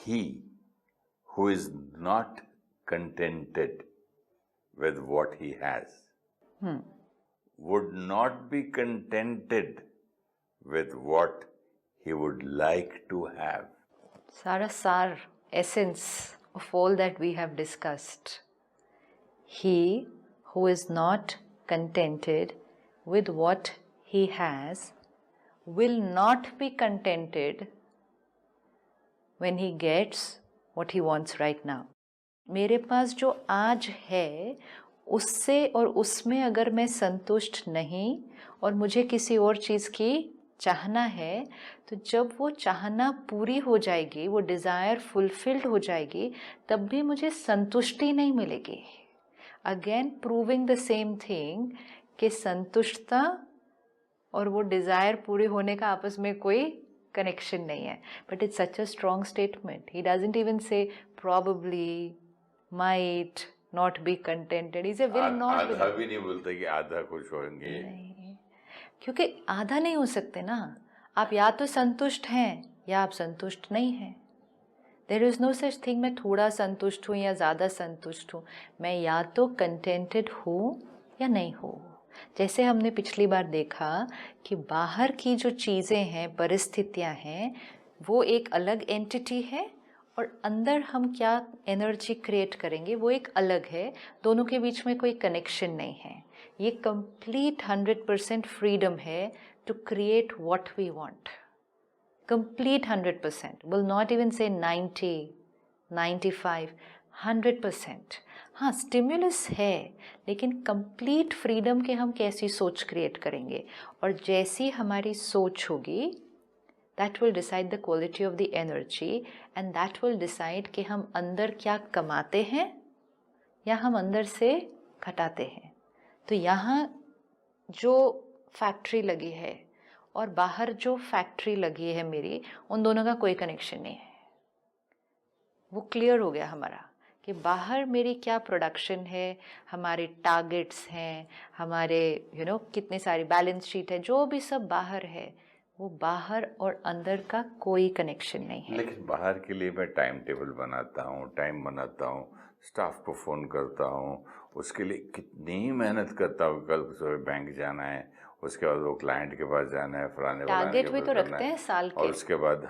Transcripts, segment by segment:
he who is not contented with what he has would not be contented with what he would like to have. Sara Sar, essence of all that we have discussed. He who is not contented with what he has will not be contented when he gets what he wants right now. मेरे पास जो आज है उससे और उसमें अगर मैं संतुष्ट नहीं और मुझे किसी और चीज़ की चाहना है, तो जब वो चाहना पूरी हो जाएगी, वो डिज़ायर फुलफिल्ड हो जाएगी, तब भी मुझे संतुष्टि नहीं मिलेगी. Again proving the same thing कि संतुष्टता और वो डिज़ायर पूरे होने का आपस में कोई कनेक्शन नहीं है. But it's such a strong statement. He doesn't even say probably, might, not be contented. He say will not. आधा भी नहीं बोलता कि आधा खुश होंगे. नहीं, क्योंकि आधा नहीं हो सकते ना. आप या तो संतुष्ट हैं या आप संतुष्ट नहीं हैं. There is no such thing मैं थोड़ा संतुष्ट हूँ या ज़्यादा संतुष्ट हूँ. मैं या तो कंटेंटेड हूँ या नहीं हूँ. जैसे हमने पिछली बार देखा कि बाहर की जो चीज़ें हैं, परिस्थितियाँ हैं, वो एक अलग एंटिटी है और अंदर हम क्या एनर्जी क्रिएट करेंगे वो एक अलग है. दोनों के बीच में कोई कनेक्शन नहीं है. ये कंप्लीट 100% फ्रीडम है to create what we want. Complete 100%. Will not even say 90, 95, 100%. हाँ, स्टिम्युलस है, लेकिन कंप्लीट फ्रीडम के हम कैसी सोच क्रिएट करेंगे. और जैसी हमारी सोच होगी, that will decide the quality of the energy and that will decide कि हम अंदर क्या कमाते हैं या हम अंदर से घटाते हैं. तो यहाँ जो फैक्ट्री लगी है और बाहर जो फैक्ट्री लगी है मेरी, उन दोनों का कोई कनेक्शन नहीं है. वो क्लियर हो गया हमारा कि बाहर मेरी क्या प्रोडक्शन है, हमारे टारगेट्स हैं, हमारे कितनी सारी बैलेंस शीट है, जो भी सब बाहर है, वो बाहर और अंदर का कोई कनेक्शन नहीं है. लेकिन बाहर के लिए मैं टाइम टेबल बनाता हूँ, टाइम बनाता हूँ, स्टाफ को फ़ोन करता हूँ, उसके लिए कितनी मेहनत करता हूँ. कल सुबह बैंक जाना है, उसके बाद वो क्लाइंट के पास जाना है, फलाने टारगेट भी तो रखते हैं साल के. और उसके बाद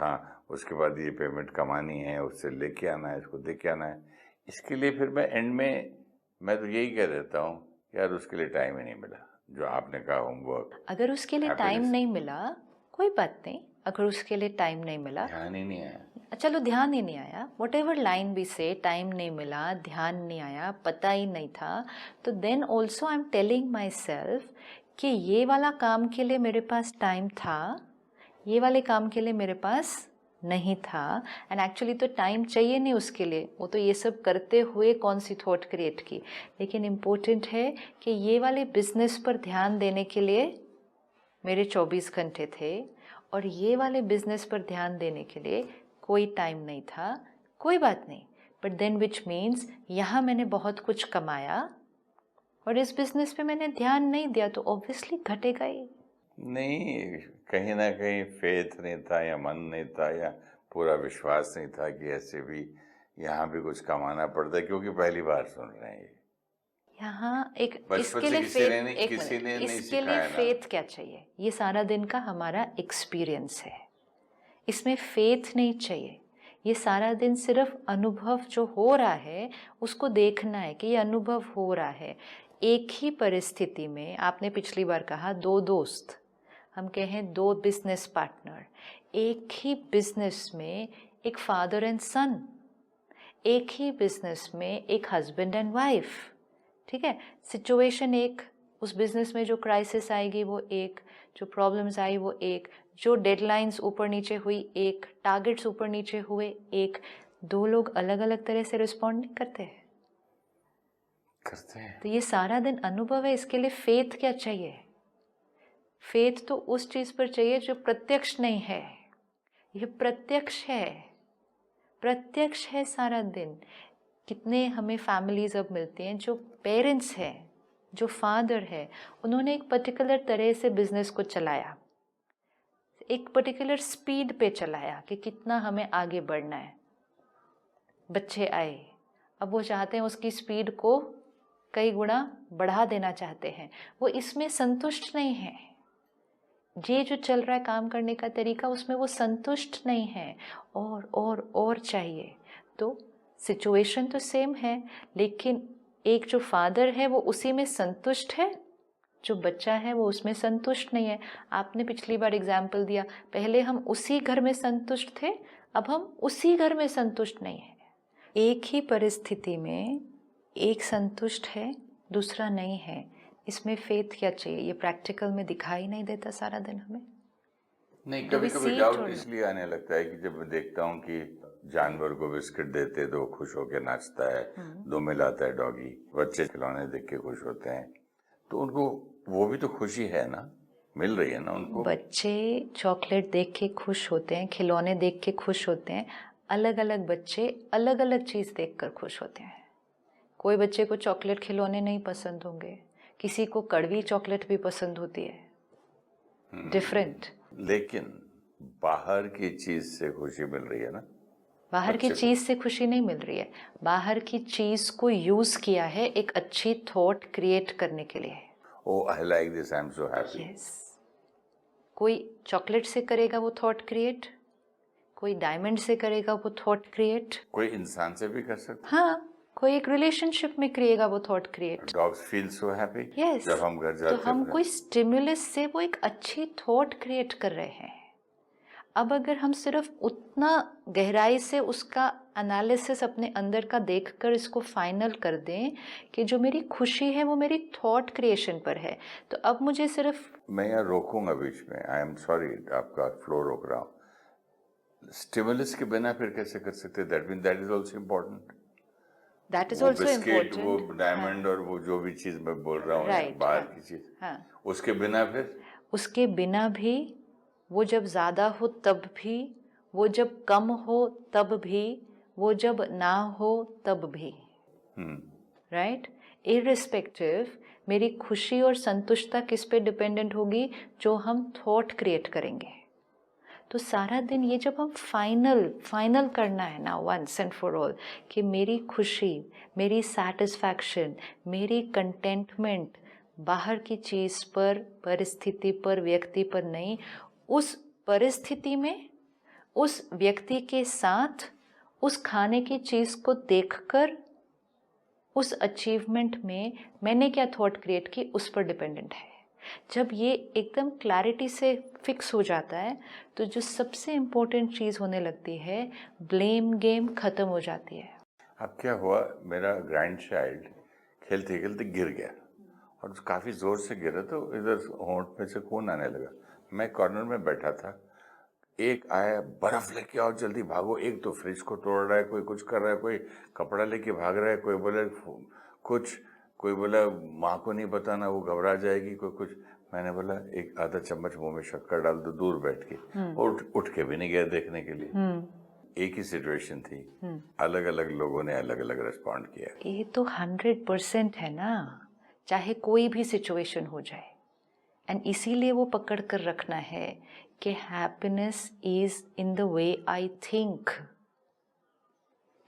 उसके बाद ये पेमेंट कमानी है, उससे लेके आना है, इसको दे के आना है. इसके लिए फिर मैं एंड में मैं तो यही कह देता हूँ, यार उसके लिए टाइम ही नहीं मिला. जो आपने कहा होमवर्क, अगर उसके लिए टाइम नहीं मिला कोई बात नहीं. अगर उसके लिए टाइम नहीं मिला, ध्यान ही नहीं आया, चलो ध्यान ही नहीं आया, वट एवर लाइन भी से, टाइम नहीं मिला, ध्यान नहीं आया, पता ही नहीं था, तो then also I am telling myself कि ये वाला काम के लिए मेरे पास टाइम था, ये वाले काम के लिए मेरे पास नहीं था. एंड एक्चुअली तो टाइम चाहिए नहीं उसके लिए, वो तो ये सब करते हुए कौन सी थॉट क्रिएट की. लेकिन इम्पोर्टेंट है कि ये वाले बिजनेस पर ध्यान देने के लिए मेरे 24 घंटे थे और ये वाले बिजनेस पर ध्यान देने के लिए कोई टाइम नहीं था. कोई बात नहीं. बट देन विच मीन्स यहाँ मैंने बहुत कुछ कमाया और इस बिजनेस पे मैंने ध्यान नहीं दिया, तो ऑब्वियसली घटेगा ही. नहीं, कहीं ना कहीं फेथ नहीं था या मन नहीं था या पूरा विश्वास नहीं था कि ऐसे भी यहाँ भी कुछ कमाना पड़ता है, क्योंकि पहली बार सुन रहे हैं ये. यहाँ एक इसके लिए फेथ क्या चाहिए? ये सारा दिन का हमारा एक्सपीरियंस है, इसमें फेथ नहीं चाहिए. ये सारा दिन सिर्फ अनुभव जो हो रहा है उसको देखना है कि ये अनुभव हो रहा है. एक ही परिस्थिति में, आपने पिछली बार कहा 2 दोस्त, हम कहें 2 बिजनेस पार्टनर, एक ही बिजनेस में एक फादर एंड सन, एक ही बिजनेस में एक हस्बैंड एंड वाइफ. ठीक है, सिचुएशन एक, उस बिजनेस में जो क्राइसिस आएगी वो एक, जो प्रॉब्लम्स आई वो एक, जो डेडलाइंस ऊपर नीचे हुई एक, टारगेट्स ऊपर नीचे हुए एक. 2 लोग अलग अलग तरह से रिस्पॉन्ड नहीं करते हैं. तो ये सारा दिन अनुभव है. इसके लिए फेथ क्या चाहिए? फेथ तो उस चीज पर चाहिए जो प्रत्यक्ष नहीं है. ये प्रत्यक्ष है, प्रत्यक्ष है सारा दिन. कितने हमें फैमिलीज अब मिलती हैं जो पेरेंट्स हैं, जो फादर है, उन्होंने एक पर्टिकुलर तरह से बिजनेस को चलाया, एक पर्टिकुलर स्पीड पे चलाया कि कितना हमें आगे बढ़ना है. बच्चे आए, अब वो चाहते हैं उसकी स्पीड को कई गुना बढ़ा देना चाहते हैं, वो इसमें संतुष्ट नहीं है। ये जो चल रहा है काम करने का तरीका, उसमें वो संतुष्ट नहीं है, और चाहिए। तो सिचुएशन तो सेम है, लेकिन एक जो फादर है वो उसी में संतुष्ट है, जो बच्चा है वो उसमें संतुष्ट नहीं है। आपने पिछली बार एग्जाम्पल दिया, पहले हम उसी घर में संतुष्ट थे, अब हम उसी घर में संतुष्ट नहीं है। एक ही परिस्थिति में एक संतुष्ट है, दूसरा नहीं है, इसमें फेथ क्या चाहिए? ये प्रैक्टिकल में दिखाई नहीं देता सारा दिन हमें? नहीं, Do we कभी कभी see it डाउट or इसलिए आने लगता है कि जब मैं देखता हूँ कि जानवर को बिस्किट देते तो खुश होकर नाचता है, दो मिलाता है डॉगी, बच्चे खिलौने देख के खुश होते हैं, तो उनको वो भी तो खुशी है ना, मिल रही है ना उनको। बच्चे चॉकलेट देख के खुश होते हैं, खिलौने देख के खुश होते हैं। अलग अलग बच्चे अलग अलग चीज़ देखकर खुश होते हैं। कोई बच्चे को चॉकलेट खिलौने नहीं पसंद होंगे, किसी को कड़वी चॉकलेट भी पसंद होती है, डिफरेंट। लेकिन बाहर की चीज से खुशी मिल रही है ना, बाहर की बच्चे को। चीज़ से खुशी नहीं मिल रही है, बाहर की चीज़ को यूज़ किया है एक अच्छी थॉट क्रिएट करने के लिए। Oh I like this, I am so happy. Yes, कोई चॉकलेट से करेगा वो थॉट क्रिएट, कोई डायमंड से करेगा वो थॉट क्रिएट, कोई इंसान से भी कर सकता हाँ, कोई एक रिलेशनशिप में करेगा वो थॉट क्रिएट। है। Dogs feel so happy yes, जब हम घर तो जाते हम हैं। कोई स्टिमुलस से वो एक अच्छी थॉट क्रिएट कर रहे हैं। अब अगर हम सिर्फ उतना गहराई से उसका एनालिसिस अपने अंदर का देखकर इसको फाइनल कर दें कि जो मेरी खुशी है वो मेरी थॉट क्रिएशन पर है, तो अब मुझे सिर्फ, मैं यहाँ रोकूंगा बीच में, आई एम सॉरी, आपका फ्लो रोक रहा हूँ। स्टिमुलस के बिना फिर कैसे कर सकते? That mean that is also important. That is वो ऑल्सो बिस्किट, वो इम्पोर्टेंट। डायमंड और वो जो भी चीज मैं बोल रहा हूँ, Right, बाहर हाँ, की चीज, हाँ, उसके बिना फिर उसके बिना भी, वो जब ज़्यादा हो तब भी, वो जब कम हो तब भी, वो जब ना हो तब भी, राइट? इररिस्पेक्टिव मेरी खुशी और संतुष्टता किस पे डिपेंडेंट होगी? जो हम थॉट क्रिएट करेंगे। तो सारा दिन ये जब हम फाइनल करना है ना, वंस एंड फॉर ऑल, कि मेरी खुशी, मेरी सेटिस्फैक्शन, मेरी कंटेंटमेंट बाहर की चीज़ पर, परिस्थिति पर, व्यक्ति पर नहीं, उस परिस्थिति में, उस व्यक्ति के साथ, उस खाने की चीज़ को देखकर, उस अचीवमेंट में मैंने क्या थॉट क्रिएट की, उस पर डिपेंडेंट है। जब ये एकदम क्लैरिटी से फिक्स हो जाता है, तो जो सबसे इम्पोर्टेंट चीज़ होने लगती है, ब्लेम गेम ख़त्म हो जाती है। अब क्या हुआ, मेरा ग्रैंड चाइल्ड खेलते खेलते गिर गया और काफ़ी ज़ोर से गिरा, तो इधर होंठ में से खून आने लगा। मैं कॉर्नर में बैठा था, एक आया, बर्फ़ लेके आओ जल्दी भागो, एक तो फ्रिज को तोड़ रहा है, कोई कुछ कर रहा है, कोई कपड़ा लेके भाग रहा है, कोई बोले कुछ, कोई बोला माँ को नहीं बताना वो घबरा जाएगी, कोई कुछ। मैंने बोला एक आधा चम्मच मुंह में शक्कर डाल दो, दूर बैठ के, और उठ के भी नहीं गया देखने के लिए। एक ही सिचुएशन थी, अलग अलग लोगों ने अलग अलग रिस्पॉन्ड किया। ये तो 100% है ना, चाहे कोई भी सिचुएशन हो जाए। एंड इसीलिए वो पकड़ कर रखना है कि happiness is in the way I think,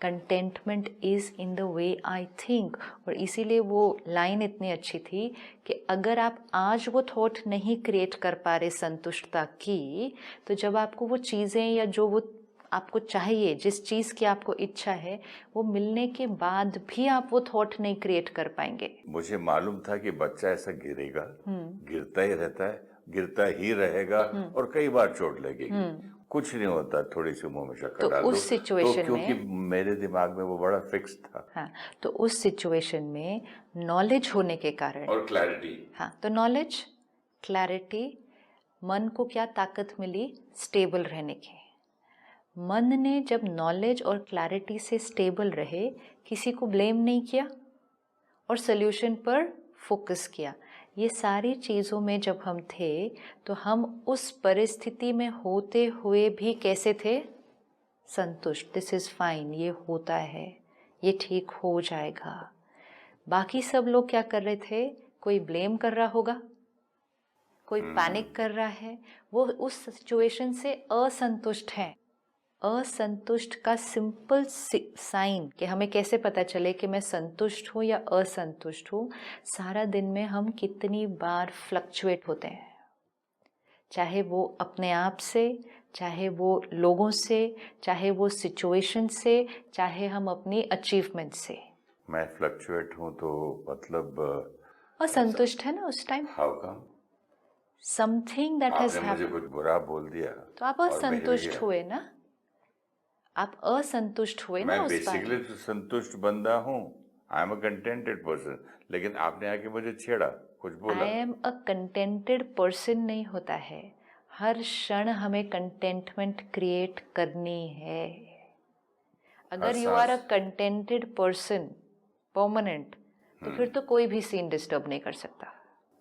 contentment is in the way I think. और इसीलिए वो लाइन इतनी अच्छी थी कि अगर आप आज वो थॉट नहीं क्रिएट कर पा रहे संतुष्टता की, तो जब आपको वो चीज़ें या जो वो आपको चाहिए, जिस चीज़ की आपको इच्छा है, वो मिलने के बाद भी आप वो थॉट नहीं क्रिएट कर पाएंगे। मुझे मालूम था कि बच्चा ऐसा गिरेगा, गिरता ही रहता है, गिरता ही रहेगा, और कई बार चोट लगेगी, कुछ नहीं होता, थोड़ी सी मुंह में शक्कर तो डाल दो। उस सिचुएशन क्योंकि में, मेरे दिमाग में वो बड़ा फिक्स था। हाँ, तो उस सिचुएशन में नॉलेज होने के कारण, और क्लैरिटी, हाँ, तो नॉलेज, क्लैरिटी, मन को क्या ताकत मिली? स्टेबल रहने की। मन ने जब नॉलेज और क्लैरिटी से स्टेबल रहे, किसी को ब्लेम नहीं किया और सल्यूशन पर फोकस किया। ये सारी चीज़ों में जब हम थे, तो हम उस परिस्थिति में होते हुए भी कैसे थे? संतुष्ट। दिस इज़ फाइन, ये होता है, ये ठीक हो जाएगा। बाकी सब लोग क्या कर रहे थे? कोई ब्लेम कर रहा होगा, कोई पैनिक कर रहा है, वो उस सिचुएशन से असंतुष्ट है। असंतुष्ट का सिंपल साइन कि हमें कैसे पता चले कि मैं संतुष्ट हूँ या असंतुष्ट हूँ, सारा दिन में हम कितनी बार फ्लक्चुएट होते हैं, चाहे वो अपने आप से, चाहे वो लोगों से, चाहे वो सिचुएशन से, चाहे हम अपनी अचीवमेंट से। मैं फ्लक्चुएट हूँ तो मतलब असंतुष्ट है ना उस time, how come? Something that has आपने मुझे हैपेंड, कुछ बुरा बोल दिया तो आप और मेरे असंतुष्ट हुए ना, आप असंतुष्ट हुए ना मैं उस बार। बेसिकली तो संतुष्ट बंदा हूँ, I am a contented person, लेकिन आपने आके मुझे छेड़ा, कुछ बोला। I am a contented person नहीं होता है, हर क्षण हमें कंटेंटमेंट क्रिएट करनी है। अगर you are a contented person permanent, तो फिर तो कोई भी सीन डिस्टर्ब नहीं कर सकता।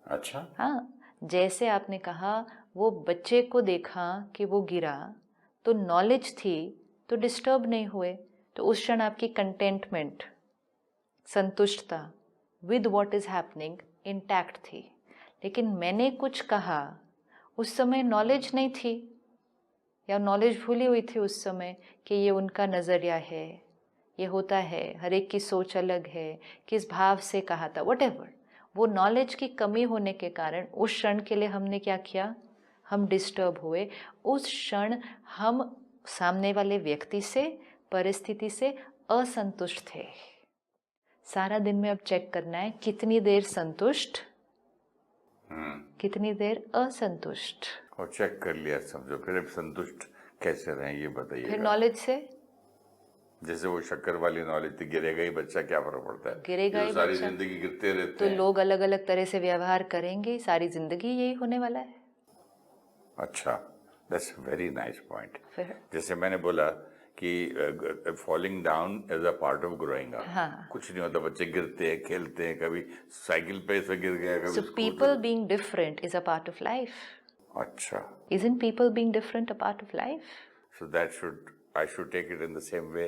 अच्छा, हाँ, जैसे आपने कहा वो बच्चे को देखा कि वो गिरा, तो नॉलेज थी तो डिस्टर्ब नहीं हुए, तो उस क्षण आपकी कंटेंटमेंट, संतुष्टता with what is happening intact थी। लेकिन मैंने कुछ कहा, उस समय नॉलेज नहीं थी या नॉलेज भूली हुई थी उस समय कि ये उनका नज़रिया है, ये होता है, हर एक की सोच अलग है, किस भाव से कहा था, व्हाटएवर। वो नॉलेज की कमी होने के कारण उस क्षण के लिए हमने क्या किया, हम डिस्टर्ब हुए। उस क्षण हम सामने वाले व्यक्ति से, परिस्थिति से असंतुष्ट थे। सारा दिन में अब चेक करना है कितनी देर संतुष्ट, कितनी देर असंतुष्ट, और चेक कर लिया समझो, फिर अब संतुष्ट कैसे रहें ये फिर बताइएगा। नॉलेज से। जैसे वो शक्कर वाली नॉलेज थी, गिरेगा ही बच्चा, क्या फर्क पड़ता है, गिरेगा ये ही तो सारी बच्चा, जिंदगी गिरते रहते तो हैं। लोग अलग अलग तरह से व्यवहार करेंगे, सारी जिंदगी यही होने वाला है। अच्छा, दैट्स वेरी नाइस पॉइंट। फिर जैसे मैंने बोला कि falling down is a part of growing up. हाँ, कुछ नहीं होता, बच्चे गिरते हैं, खेलते हैं, कभी साइकिल पे से गिर गया, so कभी people scooter. being different is a part of life. अच्छा, Isn't people being different a part of life? So that should, I should take it in the same way.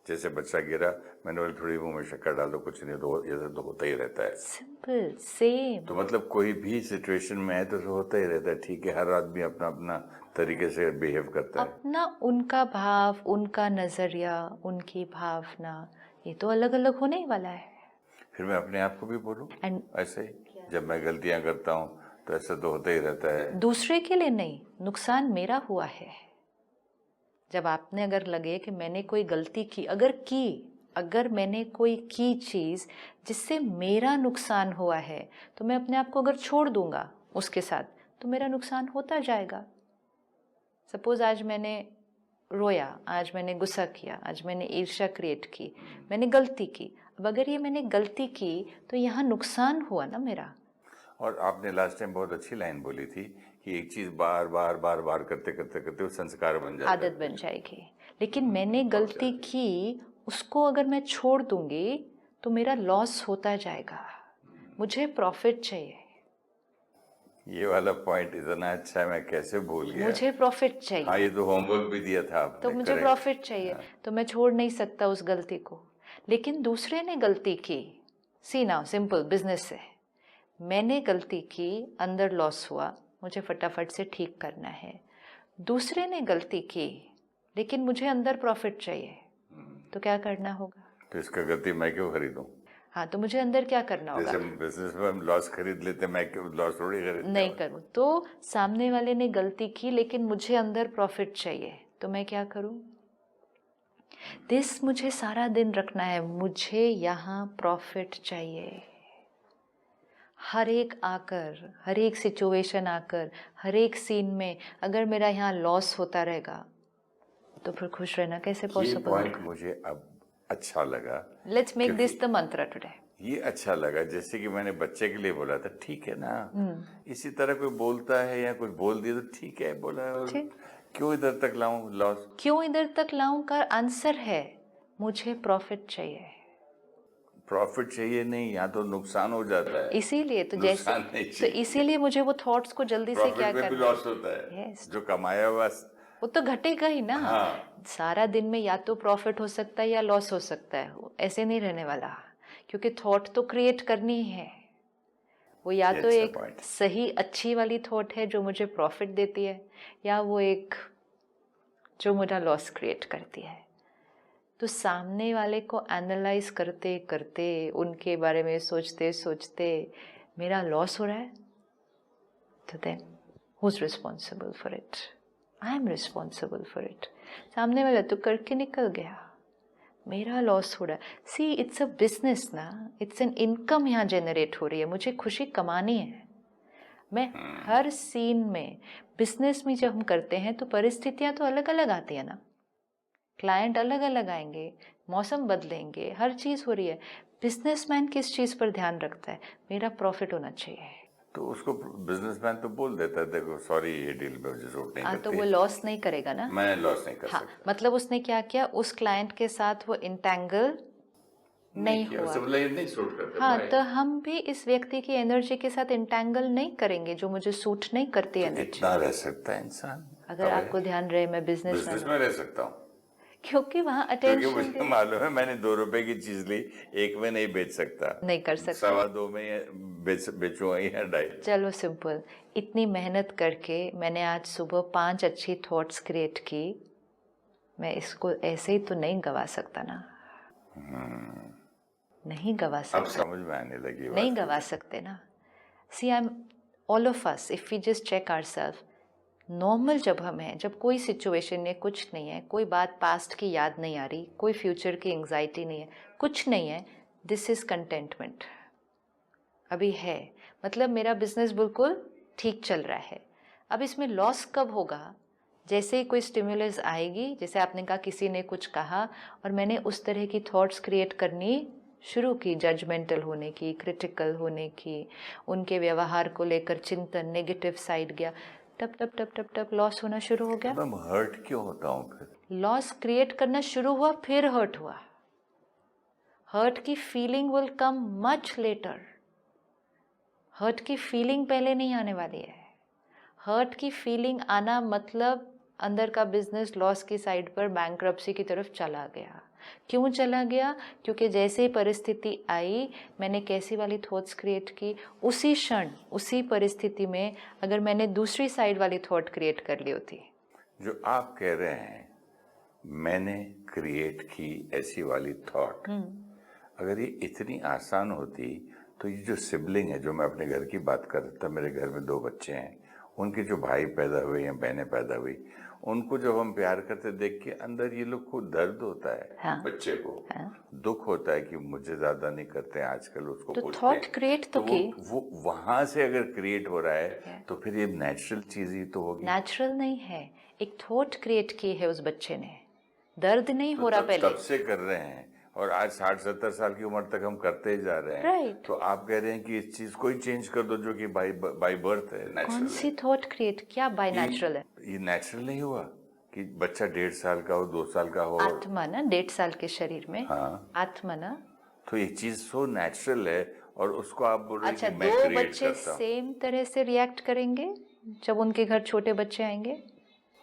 जैसे बच्चा गिरा, मैंने बोला थोड़ी मुंह में शक्कर डाल दो, कुछ नहीं, तो ये तो होता ही रहता है। Simple, same. तो मतलब कोई भी सिचुएशन में है तो होता ही रहता है, ठीक है, हर आदमी अपना अपना तरीके से बिहेव करता है। अपना उनका भाव, उनका नजरिया, उनकी भावना, ये तो अलग अलग होने ही वाला है। फिर मैं अपने आप को भी बोलूं एंड ऐसे ही, जब मैं गलतियां करता हूं तो ऐसा तो होता ही रहता है। दूसरे के लिए नहीं, नुकसान मेरा हुआ है। जब आपने अगर लगे कि मैंने कोई गलती की, अगर मैंने कोई की चीज़ जिससे मेरा नुकसान हुआ है, तो मैं अपने आप को अगर छोड़ दूंगा उसके साथ, तो मेरा नुकसान होता जाएगा। सपोज आज मैंने रोया, आज मैंने गुस्सा किया, आज मैंने ईर्ष्या क्रिएट की, मैंने गलती की। अब अगर ये मैंने गलती की तो यहाँ नुकसान हुआ ना मेरा। और आपने लास्ट टाइम बहुत अच्छी लाइन बोली थी कि एक चीज बार बार बार बार करते करते करते वो संस्कार बन जाता है, आदत बन जाएगी। लेकिन मैंने गलती की, उसको अगर मैं छोड़ दूंगी तो मेरा लॉस होता जाएगा। मुझे प्रॉफिट चाहिए, ये वाला पॉइंट इतना अच्छा है, मैं कैसे भूल गया। मुझे प्रॉफिट हाँ, चाहिए, ये तो होमवर्क भी दिया था आपने, तो मुझे correct। प्रॉफिट चाहिए, तो मैं छोड़ नहीं सकता उस गलती को। लेकिन दूसरे ने गलती की, सी नाउ सिंपल बिजनेस से, मैंने गलती की, अंदर लॉस हुआ, मुझे फटाफट से ठीक करना है। दूसरे ने गलती की लेकिन मुझे अंदर प्रॉफिट चाहिए, तो क्या करना होगा? तो इसका गलती मैं क्यों खरीदूं? हाँ, तो मुझे अंदर क्या करना होगा? जैसे बिजनेस में हम लॉस खरीद लेते, मैं क्यों लॉस थोड़ी खरीदता नहीं हूं। करूँ तो सामने वाले ने गलती की लेकिन मुझे अंदर प्रॉफिट चाहिए, तो मैं क्या करूँ? मुझे सारा दिन रखना है, मुझे यहाँ प्रॉफिट चाहिए। हर एक सिचुएशन आकर, हर एक सीन में अगर मेरा यहाँ लॉस होता रहेगा तो फिर खुश रहना कैसे ये पॉसिबल पॉइंट होगा? मुझे अब अच्छा लगा। लेट्स मेक दिस द मंत्र टुडे। ये अच्छा लगा, जैसे कि मैंने बच्चे के लिए बोला था, ठीक है ना, इसी तरह कोई बोलता है या कुछ बोल दिया तो ठीक है, बोला है, और ठीक। क्यों इधर तक लाऊं लॉस। क्यों इधर तक लाऊं का आंसर है मुझे प्रॉफिट चाहिए। प्रॉफिट चाहिए नहीं, यहाँ तो नुकसान हो जाता है। इसीलिए तो नुकसान नहीं तो चाहिए। इसीलिए मुझे वो थॉट्स को जल्दी से क्या प्रॉफिट में भी करना लॉस होता है, है। Yes, जो कमाया हुआ। वो तो घटेगा ही ना। हाँ, सारा दिन में या तो प्रॉफिट हो सकता है या लॉस हो सकता है, वो ऐसे नहीं रहने वाला, क्योंकि थॉट तो क्रिएट करनी ही है। वो या ये तो अच्छा एक point। सही अच्छी वाली थॉट है जो मुझे प्रॉफिट देती है, या वो एक जो मेरा लॉस क्रिएट करती है। तो सामने वाले को एनालाइज करते करते, उनके बारे में सोचते सोचते मेरा लॉस हो रहा है, तो then who is responsible for it? I am responsible for it. सामने वाला तो करके निकल गया, मेरा लॉस हो रहा है। सी, इट्स अ बिजनेस ना, इट्स एन इनकम यहाँ जनरेट हो रही है, मुझे खुशी कमानी है। मैं हर सीन में, बिजनेस में जब हम करते हैं तो परिस्थितियाँ तो अलग अलग आती है ना, क्लाइंट अलग अलग आएंगे, मौसम बदलेंगे, हर चीज़ हो रही है। बिजनेसमैन किस चीज़ पर ध्यान रखता है? मेरा प्रॉफिट होना चाहिए। तो उसको बिजनेसमैन तो बोल देता है, देखो सॉरी ये डील में मुझे सूट नहीं हाँ, करती। तो वो लॉस नहीं करेगा ना। मैं लॉस नहीं कर हाँ, सकता। मतलब उसने क्या किया, उस क्लाइंट के साथ वो इंटेंगल नहीं किया, हुआ। उससे मतलब ये नहीं सूट करता। हाँ, भाई। तो हम भी इस व्यक्ति की एनर्जी के साथ इंटेंगल नहीं करेंगे जो मुझे सूट नहीं करती तो एनर्जी। इतना रह सकता है इंसान? अगर आपको ध्यान रहे, मैं बिजनेस बिजनेसमैन में रह सकता हूँ, क्योंकि वहाँ क्योंकि अटेंशन मुझे मालूम है मैंने 2 रुपए की चीज ली, 1 में नहीं बेच सकता, नहीं कर सकते। 2.25 में बेचूंगा या 2.5। चलो सिंपल, इतनी मेहनत करके मैंने आज सुबह 5 अच्छी थॉट्स क्रिएट की, मैं इसको ऐसे ही तो नहीं गवा सकता ना। नहीं गवा अब सकता, समझ में आने लगी नहीं बात। गवा सकते ना। See, I am all of us, if we just check ourself, normal जब हम हैं, जब कोई सिचुएशन नहीं, कुछ नहीं है, कोई बात पास्ट की याद नहीं आ रही, कोई फ्यूचर की एंग्जाइटी नहीं है, कुछ नहीं है, दिस इज कंटेंटमेंट अभी है। मतलब मेरा बिजनेस बिल्कुल ठीक चल रहा है। अब इसमें लॉस कब होगा? जैसे ही कोई स्टिमुलस आएगी, जैसे आपने कहा किसी ने कुछ कहा और मैंने उस तरह की थॉट्स क्रिएट करनी शुरू की, जजमेंटल होने की, क्रिटिकल होने की, उनके व्यवहार को लेकर चिंतन, नेगेटिव साइड गया, टप टप टप टप टप लॉस होना शुरू हो गया। मैं हर्ट क्यों होता हूँ फिर? लॉस क्रिएट करना शुरू हुआ, फिर हर्ट हुआ। हर्ट की feeling will come much later. Hurt की फीलिंग पहले नहीं आने वाली है। हर्ट की फीलिंग आना मतलब अंदर का बिजनेस लॉस की साइड पर बैंक्रप्सी की तरफ चला गया। क्यों चला गया? क्योंकि जैसे ही परिस्थिति आई, मैंने कैसी वाली थॉट्स क्रिएट की, उसी क्षण, उसी परिस्थिति में अगर मैंने दूसरी साइड वाली थॉट क्रिएट कर ली होती। जो आप कह रहे हैं मैंने क्रिएट की ऐसी वाली थॉट, अगर ये इतनी आसान होती तो ये जो सिबलिंग है, जो मैं अपने घर की बात कर रहा था, मेरे घर में 2 बच्चे हैं, उनके जो भाई पैदा हुए या बहनें पैदा हुई, उनको जब हम प्यार करते देख के अंदर ये लोग को दर्द होता है। हाँ, बच्चे को दुख होता है कि मुझे ज्यादा नहीं करते हैं आजकल, उसको तो पूछते थॉट हैं। क्रिएट तो की। वो वहां से अगर क्रिएट हो रहा है तो फिर ये नेचुरल चीज ही तो होगी। नेचुरल नहीं है, एक थॉट क्रिएट की है उस बच्चे ने, दर्द नहीं हो रहा पहले। तब से कर रहे हैं और आज 60-70 साल की उम्र तक हम करते ही जा रहे हैं। Right. तो आप कह रहे हैं कि इस चीज को ही चेंज कर दो जो कि बाय बर्थ है, नेचुरल। कौन सी थॉट क्रिएट, क्या बाय नेचुरल है? ये नेचुरल नहीं हुआ कि बच्चा 1.5 साल का हो, 2 साल का हो। आत्मा ना 1.5 साल के शरीर में। हाँ, आत्मा ना। तो ये चीज सो नेचुरल है और उसको आप बोल रहे हैं अच्छा, कि मैं 2 क्रिएट बच्चे करता हूँ। सेम तरह से रिएक्ट करेंगे जब उनके घर छोटे बच्चे आएंगे?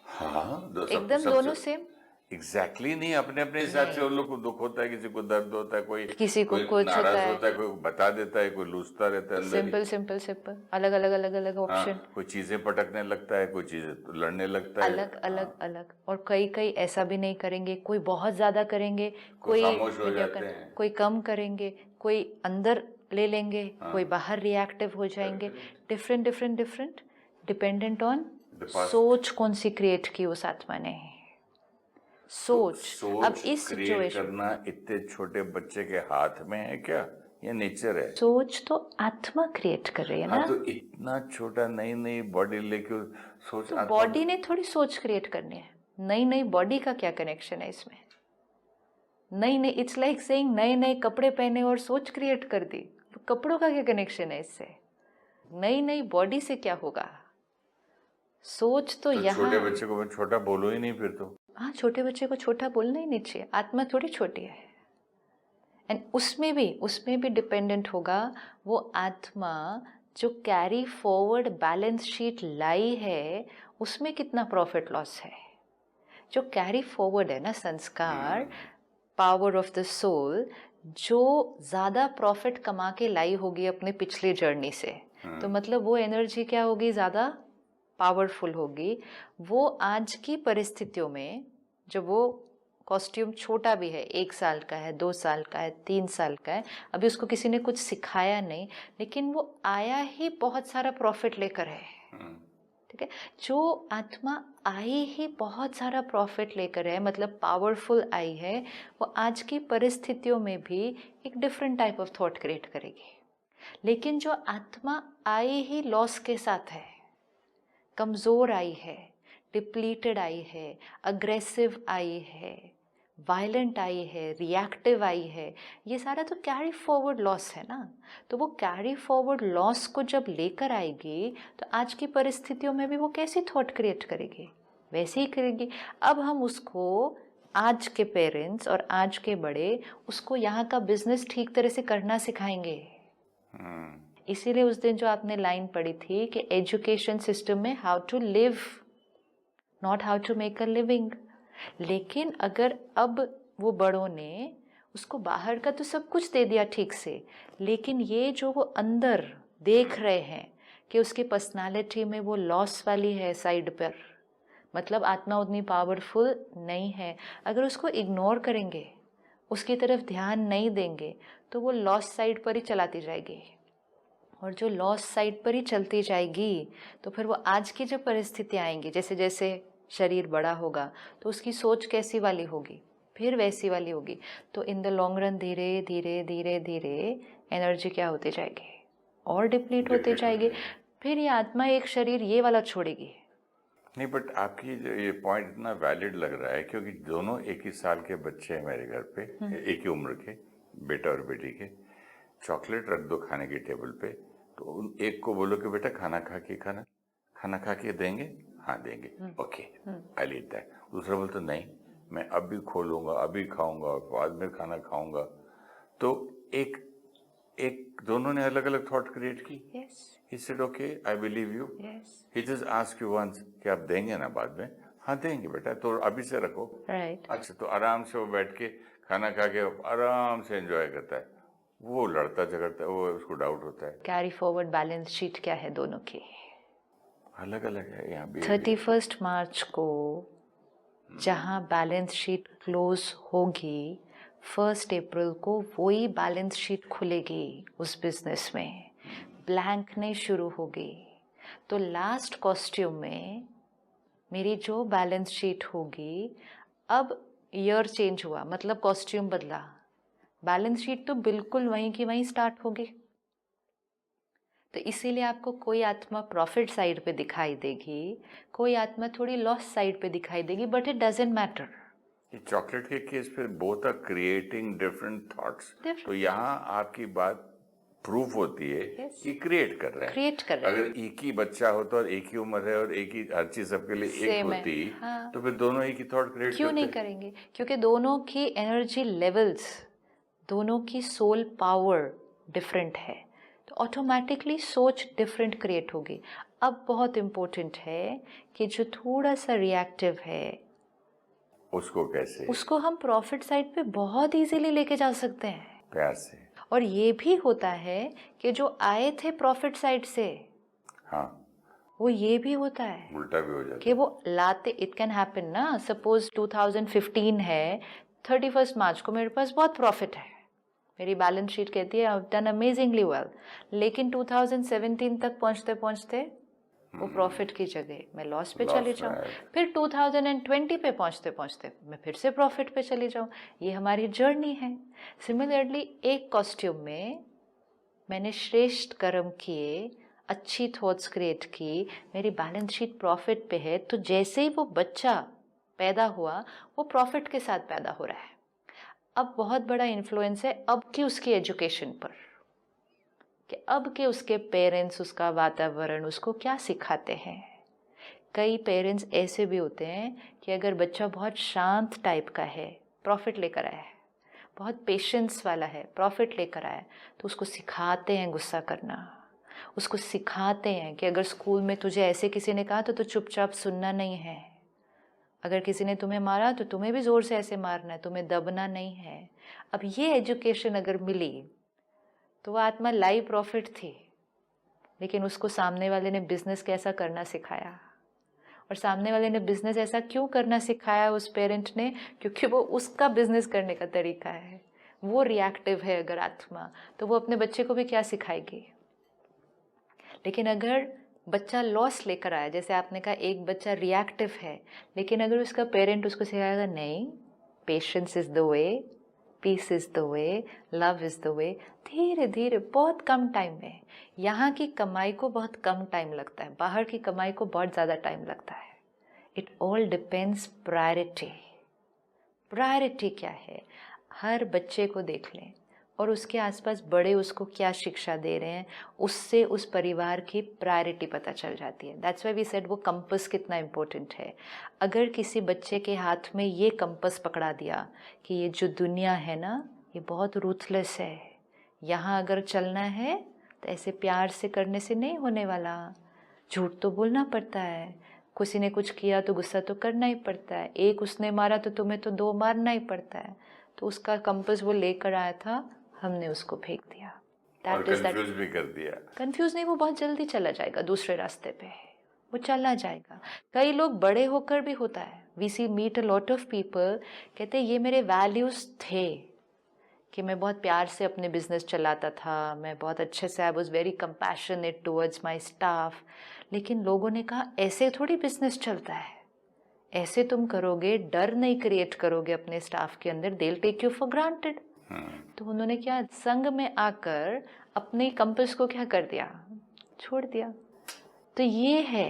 हाँ, एकदम दोनों सेम। एग्जैक्टली नहीं, अपने अपने हिसाब से उन लोग को दुख होता है, किसी को दर्द होता है, किसी को कुछ नाराज होता है। होता है, कोई बता देता है, कोई लूझता रहता है अंदर ही। सिंपल सिंपल सिंपल, अलग अलग अलग अलग ऑप्शन। हाँ, कोई चीजें पटकने लगता है, कोई चीजें लड़ने लगता है। अलग अलग अलग। और कई कई ऐसा भी नहीं करेंगे, कोई बहुत ज्यादा करेंगे, कोई खामोश हो जाते हैं। कोई कम करेंगे, कोई अंदर ले लेंगे, कोई बाहर रिएक्टिव हो जाएंगे। Different different different, dependent on सोच कौन सी क्रिएट की उस आत्मा ने। सोच अब इस सिचुएशन करना इतने छोटे बच्चे के हाथ में है क्या? ये नेचर है। सोच तो आत्मा क्रिएट कर रही है ना। हाँ, तो इतना छोटा नई बॉडी लेके सोच। तो बॉडी ने थोड़ी सोच क्रिएट करनी है। नई बॉडी का क्या कनेक्शन है इसमें? नई इट्स लाइक सेइंग नए कपड़े पहने और सोच क्रिएट कर दी, तो कपड़ों का क्या कनेक्शन है इससे? नई बॉडी से क्या होगा? सोच तो यहाँ। छोटे बच्चे को मैं छोटा बोलो ही नहीं फिर तो। हाँ, छोटे बच्चे को छोटा बोलना ही नहीं चाहिए, आत्मा थोड़ी छोटी है। एंड उसमें भी डिपेंडेंट होगा वो आत्मा जो कैरी फॉरवर्ड बैलेंस शीट लाई है, उसमें कितना प्रॉफिट लॉस है। जो कैरी फॉरवर्ड है ना संस्कार, पावर ऑफ द सोल, जो ज़्यादा प्रॉफिट कमा के लाई होगी अपने पिछले जर्नी से, तो मतलब वो एनर्जी क्या होगी? ज़्यादा पावरफुल होगी, वो आज की परिस्थितियों में, जब वो कॉस्ट्यूम छोटा भी है, 1 साल का है, 2 साल का है, 3 साल का है, अभी उसको किसी ने कुछ सिखाया नहीं, लेकिन वो आया ही बहुत सारा प्रॉफिट लेकर है। ठीक है, जो आत्मा आई ही बहुत सारा प्रॉफिट लेकर है, मतलब पावरफुल आई है, वो आज की परिस्थितियों में भी एक different type of thought create करेगी। लेकिन जो आत्मा आई ही लॉस के साथ है, कमज़ोर आई है, डिप्लीटेड आई है, अग्रेसिव आई है, वायलेंट आई है, रिएक्टिव आई है, ये सारा तो कैरी फॉरवर्ड लॉस है ना। तो वो कैरी फॉरवर्ड लॉस को जब लेकर आएगी, तो आज की परिस्थितियों में भी वो कैसी थॉट क्रिएट करेगी, वैसे ही करेगी। अब हम उसको, आज के पेरेंट्स और आज के बड़े, उसको यहाँ का बिजनेस ठीक तरह से करना सिखाएंगे। इसीलिए उस दिन जो आपने लाइन पढ़ी थी कि एजुकेशन सिस्टम में how to live, not how to make a living. लेकिन अगर अब वो बड़ों ने उसको बाहर का तो सब कुछ दे दिया ठीक से, लेकिन ये जो वो अंदर देख रहे हैं कि उसकी पर्सनालिटी में वो लॉस वाली है साइड पर, मतलब आत्मा उतनी पावरफुल नहीं है, अगर उसको इग्नोर करेंगे, उसकी तरफ ध्यान नहीं देंगे, तो वो लॉस साइड पर ही चलाती जाएगी। और जो लॉस साइड पर ही चलती जाएगी, तो फिर वो आज की जो परिस्थितियाँ आएंगी, जैसे जैसे शरीर बड़ा होगा तो उसकी सोच कैसी वाली होगी, फिर वैसी वाली होगी, तो इन द लॉन्ग रन धीरे धीरे धीरे धीरे एनर्जी क्या होती जाएगी, और डिप्लीट होते जाएगी। फिर ये आत्मा एक शरीर ये वाला छोड़ेगी। नहीं, बट आपकी जो ये पॉइंट इतना वैलिड लग रहा है, क्योंकि दोनों एक ही साल के बच्चे हैं मेरे घर पे, एक ही उम्र के, बेटा और बेटी के। चॉकलेट रख दो खाने की टेबल पे, तो एक को बोलो कि बेटा खाना खा के देंगे, हाँ देंगे, ओके आई ईट दैट। दूसरा बोलता नहीं, मैं अभी खोलूंगा, अभी खाऊंगा, बाद में खाना खाऊंगा। तो एक दोनों ने अलग अलग थॉट क्रिएट की। He said, okay, I believe you. Yes. He just asked you once कि आप देंगे ना बाद में? हाँ देंगे बेटा, तो अभी से रखो। Right. अच्छा, तो आराम से वो बैठ के खाना खा के आराम से एंजॉय करता है। वो लड़ता झगड़ता है, वो उसको डाउट होता है। कैरी फॉरवर्ड बैलेंस शीट क्या है दोनों की? अलग अलग है यहाँ भी। 31 मार्च को जहाँ बैलेंस शीट क्लोज होगी, 1 अप्रैल को वही बैलेंस शीट खुलेगी उस बिजनेस में, ब्लैंक नहीं शुरू होगी। तो लास्ट कॉस्ट्यूम में मेरी जो बैलेंस शीट होगी, अब ईयर चेंज हुआ, मतलब कॉस्ट्यूम बदला, बैलेंस शीट तो बिल्कुल वहीं की वहीं स्टार्ट होगी। तो इसीलिए आपको कोई आत्मा प्रॉफिट साइड पे दिखाई देगी, कोई आत्मा थोड़ी लॉस साइड पे दिखाई देगी, but it doesn't matter. Chocolate के केस पे both are creating different thoughts, तो यहाँ आपकी बात प्रूफ होती है कि क्रिएट कर रहे हैं। अगर एक ही बच्चा होता और एक ही उम्र है और एक ही हर चीज सबके लिए एक होती, हाँ। तो फिर दोनों एक ही थॉट क्रिएट क्यों नहीं करेंगे? क्योंकि दोनों की एनर्जी लेवल्स, दोनों की सोल पावर डिफरेंट है, तो ऑटोमेटिकली सोच डिफरेंट क्रिएट होगी। अब बहुत इम्पोर्टेंट है कि जो थोड़ा सा रिएक्टिव है, उसको कैसे, उसको हम प्रॉफिट साइड पे बहुत इजीली लेके जा सकते हैं, प्यार से। और ये भी होता है कि जो आए थे प्रॉफिट साइड से, हाँ, वो ये भी होता है, उल्टा भी हो जाता है कि वो लाते, इट कैन हैपन ना। सपोज 2015 है, 31 मार्च को मेरे पास बहुत प्रॉफिट है, मेरी बैलेंस शीट कहती है I have done amazingly well, लेकिन 2017 तक पहुंचते पहुंचते वो प्रॉफिट की जगह मैं लॉस पे चली जाऊँ, फिर 2020 पे पहुंचते पहुंचते मैं फिर से प्रॉफिट पे चली जाऊँ। ये हमारी जर्नी है। सिमिलरली एक कॉस्ट्यूम में मैंने श्रेष्ठ कर्म किए, अच्छी थॉट्स क्रिएट की, मेरी बैलेंस शीट प्रॉफिट पे है, तो जैसे ही वो बच्चा पैदा हुआ, वो प्रॉफिट के साथ पैदा हो रहा है। अब बहुत बड़ा इन्फ्लुएंस है अब की उसकी एजुकेशन पर, कि अब के उसके पेरेंट्स, उसका वातावरण उसको क्या सिखाते हैं। कई पेरेंट्स ऐसे भी होते हैं कि अगर बच्चा बहुत शांत टाइप का है, प्रॉफिट लेकर आया है, बहुत पेशेंस वाला है, प्रॉफिट लेकर आया है, तो उसको सिखाते हैं गुस्सा करना, उसको सिखाते हैं कि अगर स्कूल में तुझे ऐसे किसी ने कहा तो चुपचाप सुनना नहीं है, अगर किसी ने तुम्हें मारा तो तुम्हें भी ज़ोर से ऐसे मारना है, तुम्हें दबना नहीं है। अब ये एजुकेशन अगर मिली तो वो आत्मा लाइव प्रॉफिट थी, लेकिन उसको सामने वाले ने बिजनेस कैसा करना सिखाया, और सामने वाले ने बिजनेस ऐसा क्यों करना सिखाया उस पेरेंट ने, क्योंकि वो उसका बिजनेस करने का तरीका है, वो रिएक्टिव है अगर आत्मा, तो वो अपने बच्चे को भी क्या सिखाएगी। लेकिन अगर बच्चा लॉस लेकर आया, जैसे आपने कहा एक बच्चा रिएक्टिव है, लेकिन अगर उसका पेरेंट उसको सिखाएगा नहीं, patience is the way, peace is the way, love is the way, धीरे धीरे बहुत कम टाइम में, यहाँ की कमाई को बहुत कम टाइम लगता है, बाहर की कमाई को बहुत ज़्यादा टाइम लगता है। It all depends priority. Priority क्या है, हर बच्चे को देख लें और उसके आसपास बड़े उसको क्या शिक्षा दे रहे हैं, उससे उस परिवार की प्रायोरिटी पता चल जाती है। दैट्स व्हाई वी सेड वो कंपस कितना इम्पोर्टेंट है। अगर किसी बच्चे के हाथ में ये कंपस पकड़ा दिया कि ये जो दुनिया है ना, ये बहुत रूथलेस है, यहाँ अगर चलना है तो ऐसे प्यार से करने से नहीं होने वाला, झूठ तो बोलना पड़ता है, किसी ने कुछ किया तो गुस्सा तो करना ही पड़ता है, एक उसने मारा तो तुम्हें तो दो मारना ही पड़ता है। तो उसका कंपस वो लेकर आया था, हमने उसको फेंक दिया। और कंफ्यूज भी कर दिया। कंफ्यूज नहीं, वो बहुत जल्दी चला जाएगा दूसरे रास्ते पे, वो चला जाएगा। कई लोग बड़े होकर भी होता है, we see meet a lot of people, कहते ये मेरे वैल्यूज थे कि मैं बहुत प्यार से अपने बिजनेस चलाता था, मैं बहुत अच्छे से, I was very compassionate towards my staff, लेकिन लोगों ने कहा ऐसे थोड़ी बिजनेस चलता है, ऐसे तुम करोगे, डर नहीं क्रिएट करोगे अपने स्टाफ के अंदर, they will take you for granted. तो उन्होंने क्या, संग में आकर अपने कंपस को क्या कर दिया, छोड़ दिया। तो ये है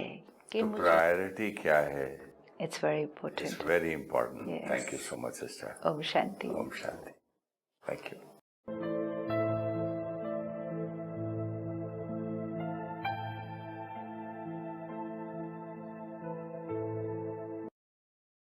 कि तो प्रायोरिटी क्या है, it's very important, it's very important. Thank you so much sister. ओम शांति। ओम शांति। Thank you.